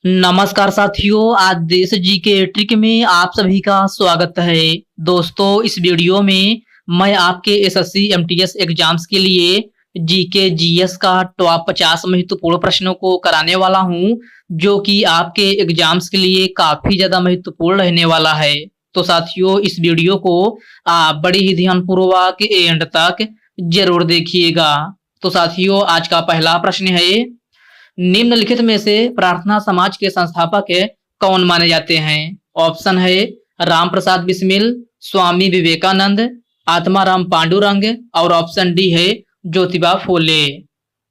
नमस्कार साथियों, आज देश जी के ट्रिक में आप सभी का स्वागत है। दोस्तों, इस वीडियो में मैं आपके एसएससी एमटीएस एग्जाम्स के लिए जीके जीएस का टॉप 50 महत्वपूर्ण प्रश्नों को कराने वाला हूं, जो कि आपके एग्जाम्स के लिए काफी ज्यादा महत्वपूर्ण रहने वाला है। तो साथियों, इस वीडियो को आप बड़ी ही ध्यानपूर्वक एंड तक जरूर देखिएगा। तो साथियों, आज का पहला प्रश्न है, निम्नलिखित में से प्रार्थना समाज के संस्थापक कौन माने जाते हैं? ऑप्शन है राम प्रसाद बिस्मिल, स्वामी विवेकानंद, आत्माराम पांडुरंग और ऑप्शन डी है ज्योतिबा फूले।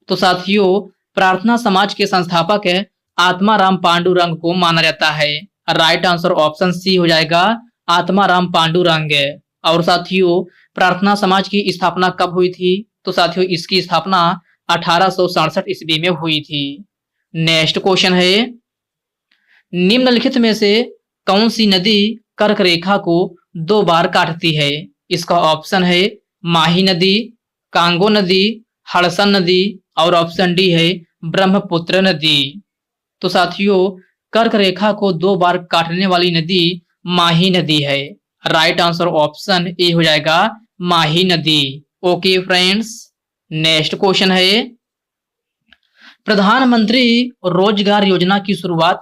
तो साथियों, प्रार्थना समाज के संस्थापक आत्माराम पांडुरंग को माना जाता है। राइट आंसर ऑप्शन सी हो जाएगा, आत्माराम पांडुरंग। और साथियों, प्रार्थना समाज की स्थापना कब हुई थी? तो साथियों, इसकी स्थापना 1867 ईस्वी में हुई थी। नेक्स्ट क्वेश्चन है, निम्नलिखित में से कौन सी नदी कर्क रेखा को 2 बार काटती है? इसका ऑप्शन है माही नदी, कांगो नदी, हड़सन नदी और ऑप्शन डी है ब्रह्मपुत्र नदी। तो साथियों, कर्क रेखा को 2 बार काटने वाली नदी माही नदी है। राइट आंसर ऑप्शन ए हो जाएगा, माही नदी। ओके फ्रेंड्स, नेक्स्ट क्वेश्चन है, प्रधानमंत्री रोजगार योजना की शुरुआत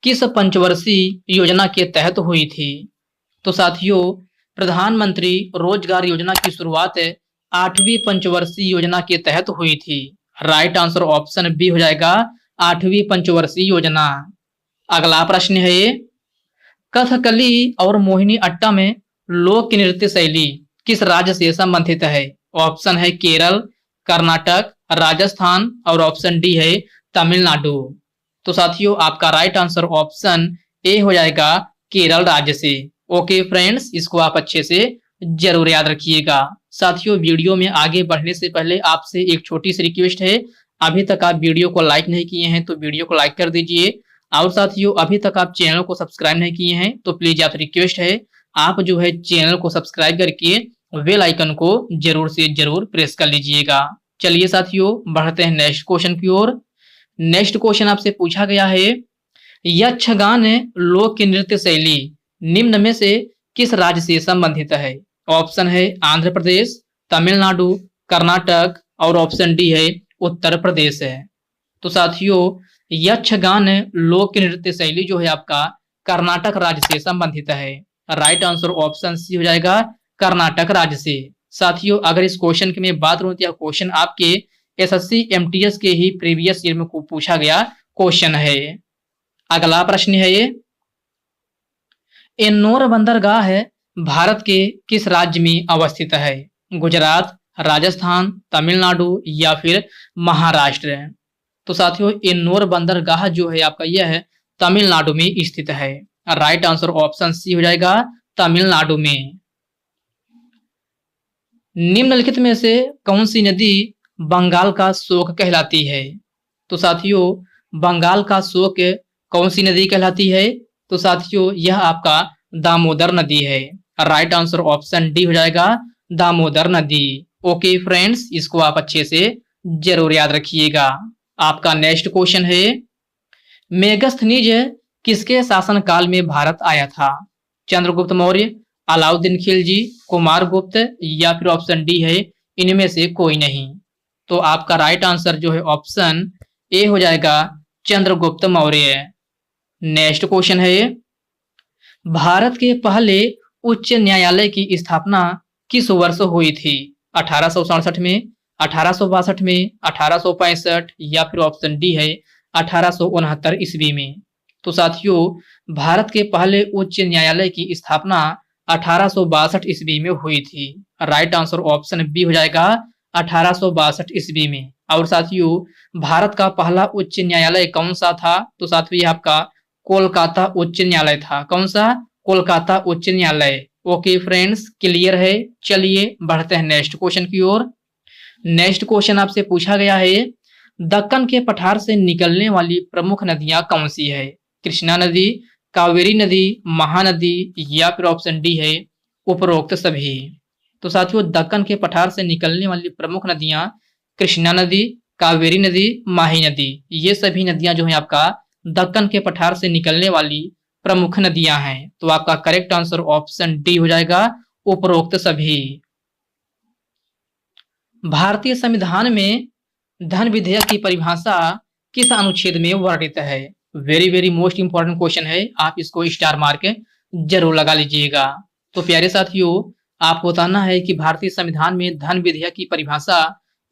किस पंचवर्षीय योजना के तहत हुई थी? तो साथियों, प्रधानमंत्री रोजगार योजना की शुरुआत 8वीं पंचवर्षीय योजना के तहत हुई थी। राइट आंसर ऑप्शन बी हो जाएगा, 8वीं पंचवर्षीय योजना। अगला प्रश्न है, कथकली और मोहिनी अट्टम में लोक नृत्य शैली किस राज्य से संबंधित है? ऑप्शन है केरल, कर्नाटक, राजस्थान और ऑप्शन डी है तमिलनाडु। तो साथियों, आपका राइट आंसर ऑप्शन ए हो जाएगा, केरल राज्य से। ओके फ्रेंड्स, इसको आप अच्छे से जरूर याद रखिएगा। साथियों, वीडियो में आगे बढ़ने से पहले आपसे एक छोटी सी रिक्वेस्ट है, अभी तक आप वीडियो को लाइक नहीं किए हैं तो वीडियो को लाइक कर दीजिए। और साथियों, अभी तक आप चैनल को सब्सक्राइब नहीं किए हैं तो प्लीज आपसे रिक्वेस्ट है, आप जो है चैनल को सब्सक्राइब करके बेल आइकन को जरूर से जरूर प्रेस कर लीजिएगा। चलिए साथियों, बढ़ते हैं नेक्स्ट क्वेश्चन की ओर। नेक्स्ट क्वेश्चन आपसे पूछा गया है, यक्षगान लोक नृत्य शैली निम्न में से किस राज्य से संबंधित है? ऑप्शन है आंध्र प्रदेश, तमिलनाडु, कर्नाटक और ऑप्शन डी है उत्तर प्रदेश है। तो साथियों, यक्षगान लोक नृत्य शैली जो है आपका कर्नाटक राज्य से संबंधित है। राइट आंसर ऑप्शन सी हो जाएगा, कर्नाटक राज्य से। साथियों, अगर इस क्वेश्चन की मैं बात करूं तो यह क्वेश्चन आपके एसएससी एमटीएस के ही प्रीवियस ईयर में पूछा गया क्वेश्चन है। अगला प्रश्न है, एन्नोर बंदरगाह है भारत के किस राज्य में अवस्थित है? गुजरात, राजस्थान, तमिलनाडु या फिर महाराष्ट्र। तो साथियों, एन्नोर बंदरगाह जो है आपका यह है तमिलनाडु में स्थित है। राइट आंसर ऑप्शन सी हो जाएगा, तमिलनाडु में। निम्नलिखित में से कौन सी नदी बंगाल का शोक कहलाती है? तो साथियों, बंगाल का शोक कौन सी नदी कहलाती है? तो साथियों, यह आपका दामोदर नदी है। राइट आंसर ऑप्शन डी हो जाएगा, दामोदर नदी। ओके फ्रेंड्स, इसको आप अच्छे से जरूर याद रखिएगा। आपका नेक्स्ट क्वेश्चन है, मेगस्थनीज किसके शासनकाल में भारत आया था? चंद्रगुप्त मौर्य, अलाउद्दीन खिलजी, कुमार गुप्त या फिर ऑप्शन डी है इनमें से कोई नहीं। तो आपका राइट आंसर जो है ऑप्शन ए हो जाएगा, चंद्रगुप्त मौर्य। नेक्स्ट क्वेश्चन है, भारत के पहले उच्च न्यायालय की स्थापना किस वर्ष हुई थी? 1867 में, 1862 में, 1865 या फिर ऑप्शन डी है 1869 ईस्वी में। तो साथियों, भारत के पहले उच्च न्यायालय की स्थापना 1862 ईस्वी में हुई थी। राइट आंसर ऑप्शन बी हो जाएगा, 1862 ईस्वी में। और साथियों, भारत का पहला उच्च न्यायालय कौन सा था? तो साथियों, ये आपका कोलकाता उच्च न्यायालय था। कौन सा? कोलकाता उच्च न्यायालय। ओके फ्रेंड्स, क्लियर है। चलिए बढ़ते हैं नेक्स्ट क्वेश्चन की ओर। नेक्स्ट क्वेश्चन आपसे पूछा गया है, दक्कन के पठार से निकलने वाली प्रमुख नदियां कौन सी है? कृष्णा नदी, कावेरी नदी, महानदी या फिर ऑप्शन डी है उपरोक्त सभी। तो साथियों, दक्कन के पठार से निकलने वाली प्रमुख नदियां कृष्णा नदी, कावेरी नदी, माही नदी, ये सभी नदियां जो है आपका दक्कन के पठार से निकलने वाली प्रमुख नदियां हैं। तो आपका करेक्ट आंसर ऑप्शन डी हो जाएगा, उपरोक्त सभी। भारतीय संविधान में धन विधेयक की परिभाषा किस अनुच्छेद में वर्णित है? Very very most important question है, आप इसको स्टार मार्क जरूर लगा लीजिएगा। तो प्यारे साथियों, आपको बताना है कि भारतीय संविधान में धन विधेयक की परिभाषा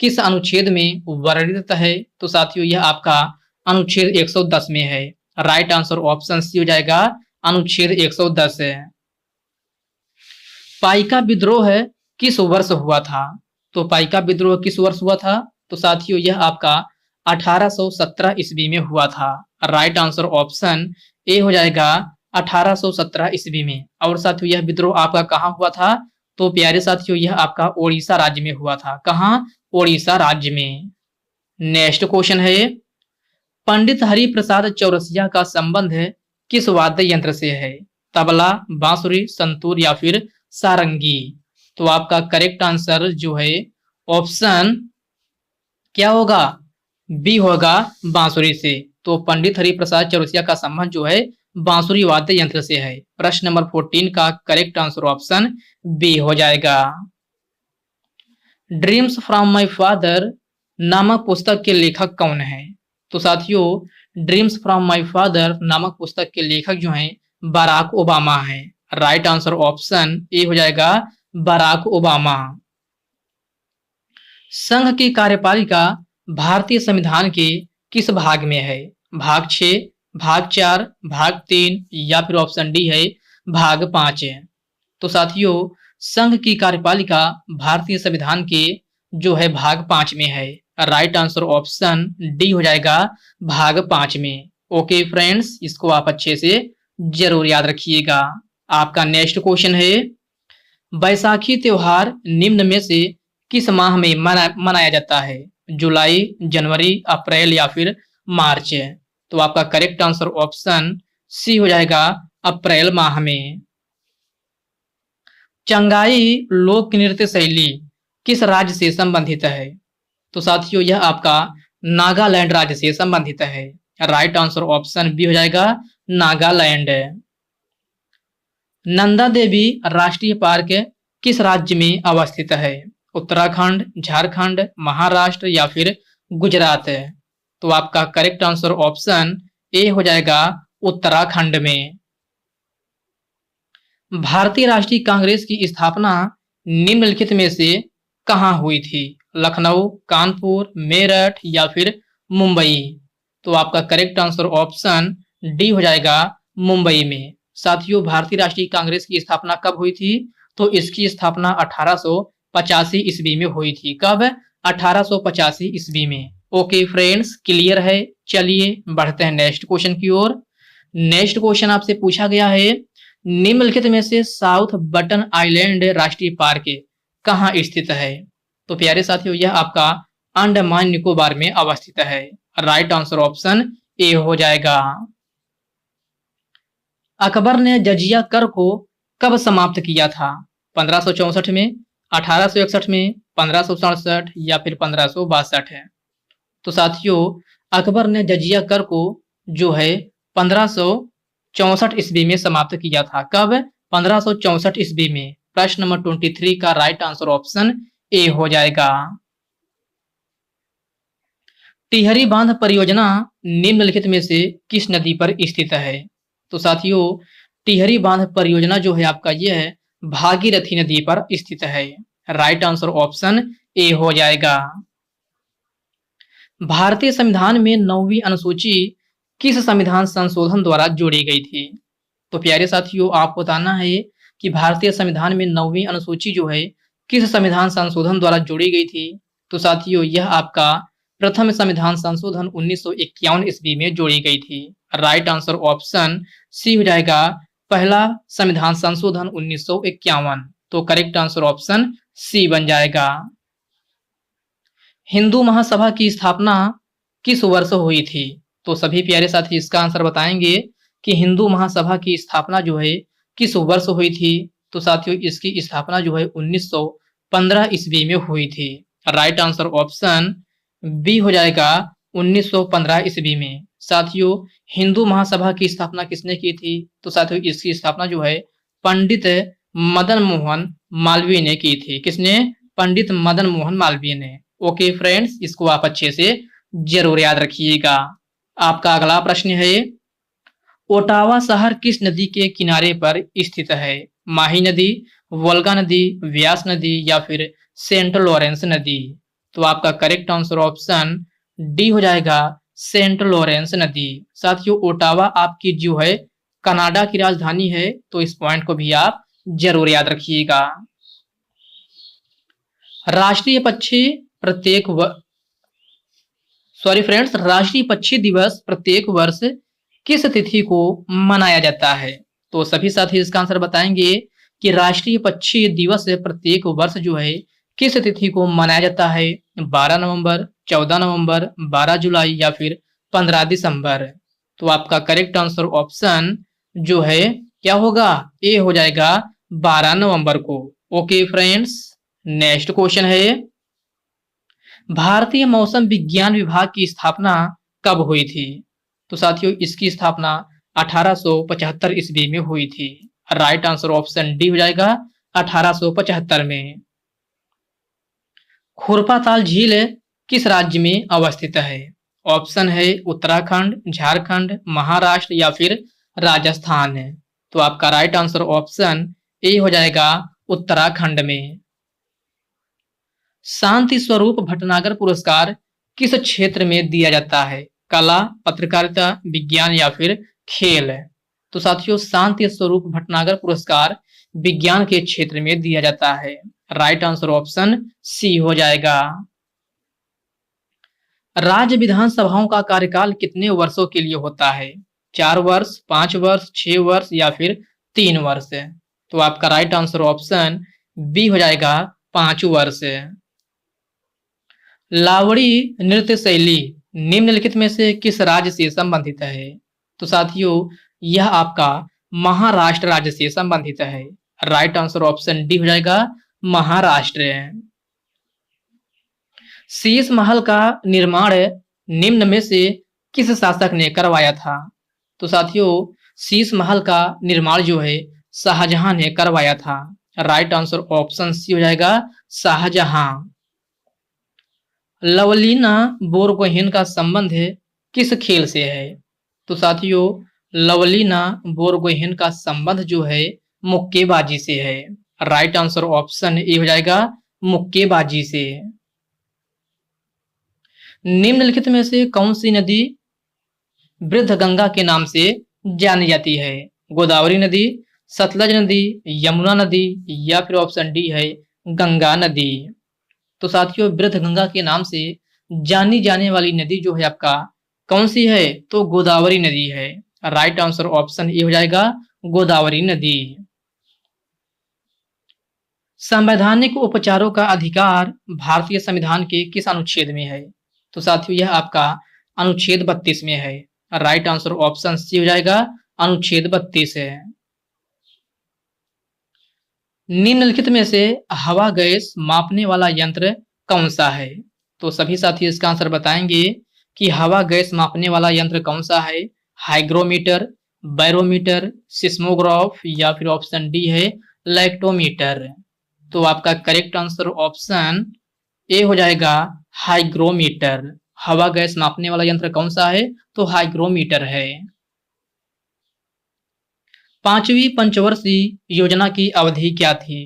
किस अनुच्छेद में वर्णित है। तो साथियों, यह आपका अनुच्छेद 110 में है। राइट आंसर ऑप्शन सी हो जाएगा, अनुच्छेद 110 है। पाइका विद्रोह किस वर्ष हुआ था? तो पाइका विद्रोह किस वर्ष हुआ था? तो साथियों, यह आपका 1817 ईस्वी में हुआ था। राइट आंसर ऑप्शन ए हो जाएगा, 1817 ईस्वी में। और साथियों, यह विद्रोह आपका कहाँ हुआ था? तो प्यारे साथियों, यह आपका ओडिशा राज्य में हुआ था। कहाँ? ओडिशा राज्य में। नेक्स्ट क्वेश्चन है, पंडित हरिप्रसाद चौरसिया का संबंध किस वाद्य यंत्र से है? तबला, बांसुरी, संतूर या फिर सारंगी? तो आपका करेक्ट आंसर जो है ऑप्शन क्या होगा? बी होगा, बांसुरी से। तो पंडित हरिप्रसाद चौरसिया का संबंध जो है बांसुरी वाद्य यंत्र से है। प्रश्न नंबर 14 का करेक्ट आंसर ऑप्शन बी हो जाएगा। ड्रीम्स फ्रॉम माय फादर नामक पुस्तक के लेखक कौन है? तो साथियों, ड्रीम्स फ्रॉम माय फादर नामक पुस्तक के लेखक जो हैं बराक ओबामा हैं। राइट आंसर ऑप्शन ए हो जाएगा, बराक ओबामा। संघ की कार्यपालिका भारतीय संविधान के किस भाग में है? भाग 6, भाग 4, भाग 3 या फिर ऑप्शन डी है भाग 5 है। तो साथियों, संघ की कार्यपालिका भारतीय संविधान के जो है भाग 5 में है। राइट आंसर ऑप्शन डी हो जाएगा, भाग 5 में। ओके फ्रेंड्स, इसको आप अच्छे से जरूर याद रखिएगा। आपका नेक्स्ट क्वेश्चन है, बैसाखी त्योहार निम्न में से किस माह में मनाया जाता है? जुलाई, जनवरी, अप्रैल या फिर मार्च? तो आपका करेक्ट आंसर ऑप्शन सी हो जाएगा, अप्रैल माह में। चंगाई लोक नृत्य शैली किस राज्य से संबंधित है? तो साथियों, यह आपका नागालैंड राज्य से संबंधित है। राइट आंसर ऑप्शन बी हो जाएगा, नागालैंड। नंदा देवी राष्ट्रीय पार्क किस राज्य में अवस्थित है? उत्तराखंड, झारखंड, महाराष्ट्र या फिर गुजरात? तो आपका करेक्ट आंसर ऑप्शन ए हो जाएगा, उत्तराखंड में। भारतीय राष्ट्रीय कांग्रेस की स्थापना निम्नलिखित में से कहां हुई थी? लखनऊ, कानपुर, मेरठ या फिर मुंबई? तो आपका करेक्ट आंसर ऑप्शन डी हो जाएगा, मुंबई में। साथियों, भारतीय राष्ट्रीय कांग्रेस की स्थापना कब हुई थी? तो इसकी स्थापना 1885 ईस्वी में हुई थी। कब? 1885 ईस्वी में। ओके फ्रेंड्स, क्लियर है। चलिए बढ़ते हैं नेक्स्ट क्वेश्चन की ओर। नेक्स्ट क्वेश्चन आपसे पूछा गया है, निम्नलिखित में से साउथ बटन आइलैंड राष्ट्रीय पार्क कहाँ स्थित है? तो प्यारे साथियों, यह आपका अंडमान निकोबार में अवस्थित है। राइट आंसर ऑप्शन ए हो जाएगा। अकबर ने जजिया कर को कब समाप्त किया था? 1564 में, 1861 में, 1567 या फिर 1562 है? तो साथियों, अकबर ने जजिया कर को जो है 1564 ईस्वी में समाप्त किया था। कब? 1564 ईस्वी में। प्रश्न नंबर 23 का राइट आंसर ऑप्शन ए हो जाएगा। टिहरी बांध परियोजना निम्नलिखित में से किस नदी पर स्थित है? तो साथियों, टिहरी बांध परियोजना जो है आपका ये है भागीरथी नदी पर स्थित है। राइट आंसर ऑप्शन ए हो जाएगा। भारतीय संविधान में 9वीं अनुसूची किस संविधान संशोधन द्वारा जोड़ी गई थी? तो प्यारे साथियों, आपको बताना है कि भारतीय संविधान में 9वीं अनुसूची जो है किस संविधान संशोधन द्वारा जोड़ी गई थी? तो साथियों, यह आपका प्रथम संविधान संशोधन 1951 ईस्वी में जोड़ी गई थी। राइट आंसर ऑप्शन सी हो जाएगा, पहला संविधान संशोधन 1951। तो करेक्ट आंसर ऑप्शन सी बन जाएगा। हिंदू महासभा की स्थापना किस वर्ष हुई थी? तो सभी प्यारे साथी इसका आंसर बताएंगे कि हिंदू महासभा की स्थापना जो है किस वर्ष हुई थी? तो साथियों, इसकी स्थापना जो है 1915 ईस्वी में हुई थी। राइट आंसर ऑप्शन बी हो जाएगा, 1915 ईस्वी में। साथियों हिंदू महासभा की स्थापना किसने की थी? तो साथियों इसकी स्थापना जो है पंडित मदन मोहन मालवीय ने की थी। किसने? पंडित मदन मोहन मालवीय ने। ओके फ्रेंड्स, इसको आप अच्छे से जरूर याद रखिएगा। आपका अगला प्रश्न है, ओटावा शहर किस नदी के किनारे पर स्थित है? माही नदी, वोल्गा नदी, व्यास नदी या फिर सेंट लॉरेंस नदी? तो आपका करेक्ट आंसर ऑप्शन डी हो जाएगा, सेंट लॉरेंस नदी। साथियों ओटावा आपकी जो है कनाडा की राजधानी है, तो इस पॉइंट को भी आप जरूर याद रखिएगा। राष्ट्रीय पक्षी प्रत्येक राष्ट्रीय पक्षी दिवस प्रत्येक वर्ष किस तिथि को मनाया जाता है? तो सभी साथी इसका आंसर बताएंगे कि राष्ट्रीय पक्षी दिवस प्रत्येक वर्ष जो है किस तिथि को मनाया जाता है? 12 नवंबर, 14 नवंबर, 12 जुलाई या फिर 15 दिसंबर? तो आपका करेक्ट आंसर ऑप्शन जो है क्या होगा? ए हो जाएगा, 12 नवंबर को। ओके फ्रेंड्स, नेक्स्ट क्वेश्चन है, भारतीय मौसम विज्ञान विभाग की स्थापना कब हुई थी? तो साथियों इसकी स्थापना 1875 ईस्वी में हुई थी। राइट आंसर ऑप्शन डी हो जाएगा, 1875 में। खुरपाताल झील किस राज्य में अवस्थित है? ऑप्शन है उत्तराखंड, झारखंड, महाराष्ट्र या फिर राजस्थान। तो आपका राइट आंसर ऑप्शन ए हो जाएगा, उत्तराखंड में। शांति स्वरूप भटनागर पुरस्कार किस क्षेत्र में दिया जाता है? कला, पत्रकारिता, विज्ञान या फिर खेल? तो साथियों शांति स्वरूप भटनागर पुरस्कार विज्ञान के क्षेत्र में दिया जाता है। राइट आंसर ऑप्शन सी हो जाएगा। राज्य विधानसभाओं का कार्यकाल कितने वर्षों के लिए होता है? 4 वर्ष, 5 वर्ष, 6 वर्ष या फिर 3 वर्ष? तो आपका राइट आंसर ऑप्शन बी हो जाएगा, 5 वर्ष। लावड़ी नृत्य शैली निम्नलिखित में से किस राज्य से संबंधित है? तो साथियों यह आपका महाराष्ट्र राज्य से संबंधित है। राइट आंसर ऑप्शन डी हो जाएगा, महाराष्ट्र। शीश महल का निर्माण निम्न में से किस शासक ने करवाया था? तो साथियों शीश महल का निर्माण जो है शाहजहां ने करवाया था। राइट आंसर ऑप्शन सी हो जाएगा, शाहजहां। लवलीना बोरगोहेन का संबंध किस खेल से है? तो साथियों लवलीना बोरगोहेन का संबंध जो है मुक्केबाजी से है। राइट आंसर ऑप्शन ए हो जाएगा, मुक्केबाजी से। निम्नलिखित में से कौन सी नदी वृद्ध गंगा के नाम से जानी जाती है? गोदावरी नदी, सतलज नदी, यमुना नदी या फिर ऑप्शन डी है गंगा नदी? तो साथियों वृद्ध गंगा के नाम से जानी जाने वाली नदी जो है आपका कौन सी है? तो गोदावरी नदी है। राइट आंसर ऑप्शन ए हो जाएगा, गोदावरी नदी। संवैधानिक उपचारों का अधिकार भारतीय संविधान के किस अनुच्छेद में है? तो साथियों यह आपका अनुच्छेद 32 में है। राइट आंसर ऑप्शन सी हो जाएगा, अनुच्छेद 32 है। निम्नलिखित में से हवा गैस मापने वाला यंत्र कौन सा है? तो सभी साथी इसका आंसर बताएंगे कि हवा गैस मापने वाला यंत्र कौन सा है? हाइग्रोमीटर, बैरोमीटर, सिस्मोग्राफ या फिर ऑप्शन डी है लैक्टोमीटर? तो आपका करेक्ट आंसर ऑप्शन ए हो जाएगा, हाइग्रोमीटर। हवा गैस मापने वाला यंत्र कौन सा है? तो हाइग्रोमीटर है। 5वीं पंचवर्षीय योजना की अवधि क्या थी?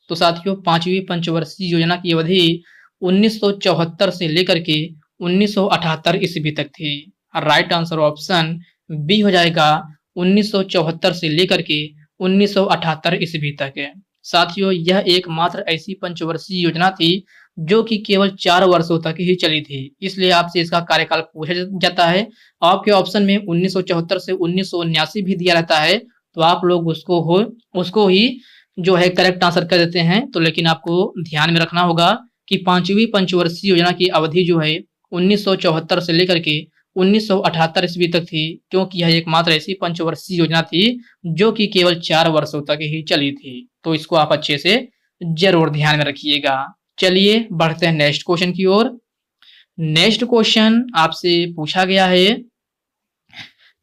तो साथियों 5वीं पंचवर्षीय योजना की अवधि 1974 से लेकर के 1978 ईस्वी तक थी। राइट आंसर ऑप्शन बी हो जाएगा, 1974 से लेकर के 1978 ईस्वी तक। साथियों यह एकमात्र ऐसी पंचवर्षीय योजना थी जो कि केवल 4 वर्षों तक ही चली थी, इसलिए आपसे इसका कार्यकाल पूछा जाता है। आपके ऑप्शन में 1974 से 1979 भी दिया रहता है, तो आप लोग उसको ही जो है करेक्ट आंसर कर देते हैं। तो लेकिन आपको ध्यान में रखना होगा कि 5वीं पंचवर्षीय योजना की अवधि जो है 1974 से लेकर के 1978 ईस्वी तक थी, क्योंकि यह एकमात्र ऐसी पंचवर्षीय योजना थी जो कि केवल 4 वर्षों तक ही चली थी। तो इसको आप अच्छे से जरूर ध्यान में रखिएगा। चलिए बढ़ते हैं नेक्स्ट क्वेश्चन की ओर। नेक्स्ट क्वेश्चन आपसे पूछा गया है,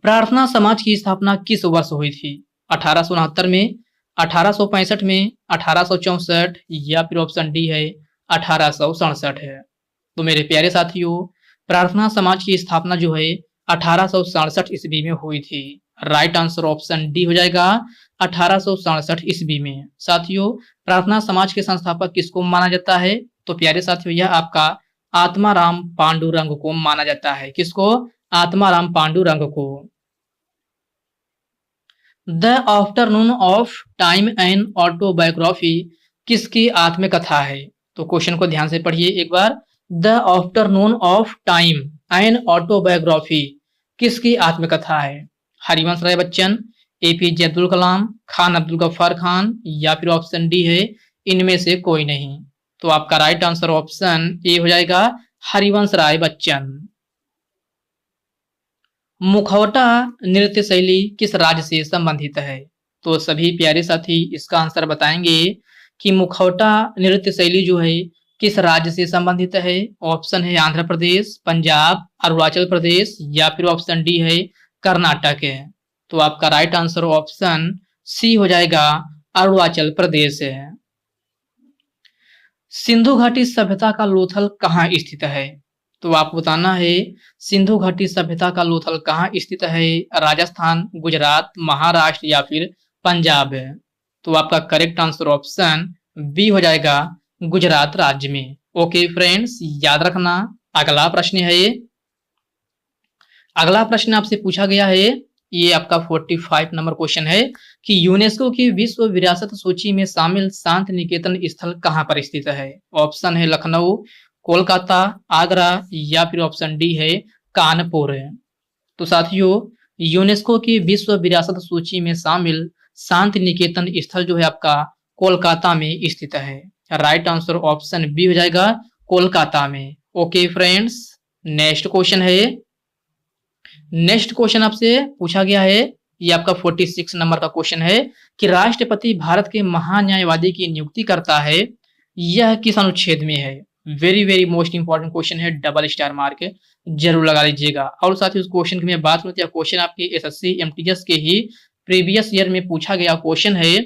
प्रार्थना समाज की स्थापना किस वर्ष हुई थी? 1869 में, 1865 में, 1864 या फिर ऑप्शन डी है 1867 है। तो मेरे प्यारे साथियों, प्रार्थना समाज की स्थापना जो है 1867 ईस्वी में हुई थी। राइट आंसर ऑप्शन डी हो जाएगा 1867 ईस्वी में। साथियों, प्रार्थना समाज के संस्थापक किसको माना जाता है? तो प्यारे साथियों, यह आपका आत्माराम पांडुरंग को माना जाता है। किसको? आत्माराम पांडुरंग को। The afternoon of time and autobiography किसकी आत्मकथा है? तो क्वेश्चन को ध्यान से पढ़िए एक बार। The afternoon of time and autobiography किसकी आत्मकथा है? हरिवंश राय बच्चन, एपीजे अब्दुल कलाम, खान अब्दुल गफ्फार खान या फिर ऑप्शन डी है इनमें से कोई नहीं। तो आपका राइट आंसर ऑप्शन ए हो जाएगा हरिवंश राय बच्चन। मुखौटा नृत्य शैली किस राज्य से संबंधित है? तो सभी प्यारे साथी इसका आंसर बताएंगे कि मुखौटा नृत्य शैली जो है किस राज्य से संबंधित है। ऑप्शन है आंध्र प्रदेश, पंजाब, अरुणाचल प्रदेश या फिर ऑप्शन डी है कर्नाटक है। तो आपका राइट आंसर ऑप्शन सी हो जाएगा अरुणाचल प्रदेश है। सिंधु घाटी सभ्यता का लोथल कहाँ स्थित है? तो आपको बताना है सिंधु घाटी सभ्यता का लोथल कहाँ स्थित है। राजस्थान, गुजरात, महाराष्ट्र या फिर पंजाब है। तो आपका करेक्ट आंसर ऑप्शन बी हो जाएगा गुजरात राज्य में। ओके फ्रेंड्स, याद रखना। अगला प्रश्न है, अगला प्रश्न आपसे पूछा गया है, ये आपका 45 नंबर क्वेश्चन है कि यूनेस्को की विश्व विरासत सूची में शामिल शांति निकेतन स्थल कहाँ पर स्थित है। ऑप्शन है लखनऊ, कोलकाता, आगरा या फिर ऑप्शन डी है कानपुर है। तो साथियों, यूनेस्को की विश्व विरासत सूची में शामिल शांति निकेतन स्थल जो है आपका कोलकाता में स्थित है। राइट आंसर ऑप्शन बी हो जाएगा कोलकाता में। ओके फ्रेंड्स, नेक्स्ट क्वेश्चन है, नेक्स्ट क्वेश्चन आपसे पूछा गया है, ये आपका 46 नंबर का क्वेश्चन है कि राष्ट्रपति भारत के महान्यायवादी की नियुक्ति करता है, यह किस अनुच्छेद में है। Very very most important question है, डबल स्टार मार्क जरूर लगा लीजिएगा। और साथ ही उस क्वेश्चन की मैं बात करती हूँ, क्वेश्चन आपके एसएससी एमटीएस के ही प्रीवियस ईयर में पूछा गया क्वेश्चन है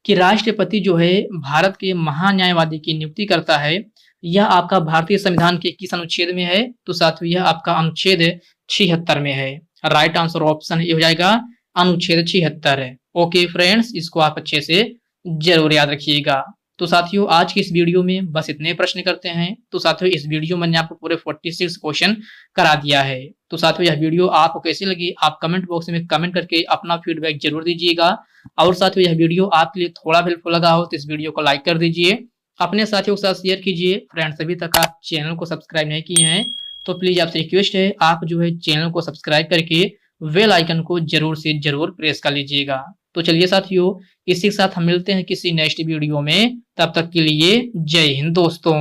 कि राष्ट्रपति जो है भारत के महान्यायवादी की नियुक्ति करता है, यह आपका भारतीय संविधान के किस अनुच्छेद में है। तो साथियों, यह आपका अनुच्छेद 76 में है। राइट आंसर ऑप्शन ये हो जाएगा अनुच्छेद 76 है। ओके फ्रेंड्स, इसको आप अच्छे से जरूर याद रखिएगा। तो साथियों, आज की इस वीडियो में बस इतने प्रश्न करते हैं। तो साथियों, इस वीडियो में मैंने आपको पूरे 46 क्वेश्चन करा दिया है। तो साथियों, यह वीडियो आपको कैसी लगी आप कमेंट बॉक्स में कमेंट करके अपना फीडबैक जरूर दीजिएगा। और साथियों, यह वीडियो आपके लिए थोड़ा हेल्पफुल लगा हो तो इस वीडियो को लाइक कर दीजिए, अपने साथियों के साथ शेयर कीजिए। फ्रेंड्स, अभी तक आप चैनल को सब्सक्राइब नहीं किए हैं तो प्लीज आपसे रिक्वेस्ट है, आप जो है चैनल को सब्सक्राइब करके बेल आइकन को जरूर से जरूर प्रेस कर लीजिएगा। तो चलिए साथियों, इसी के साथ हम मिलते हैं किसी नेक्स्ट वीडियो में। तब तक के लिए जय हिंद दोस्तों।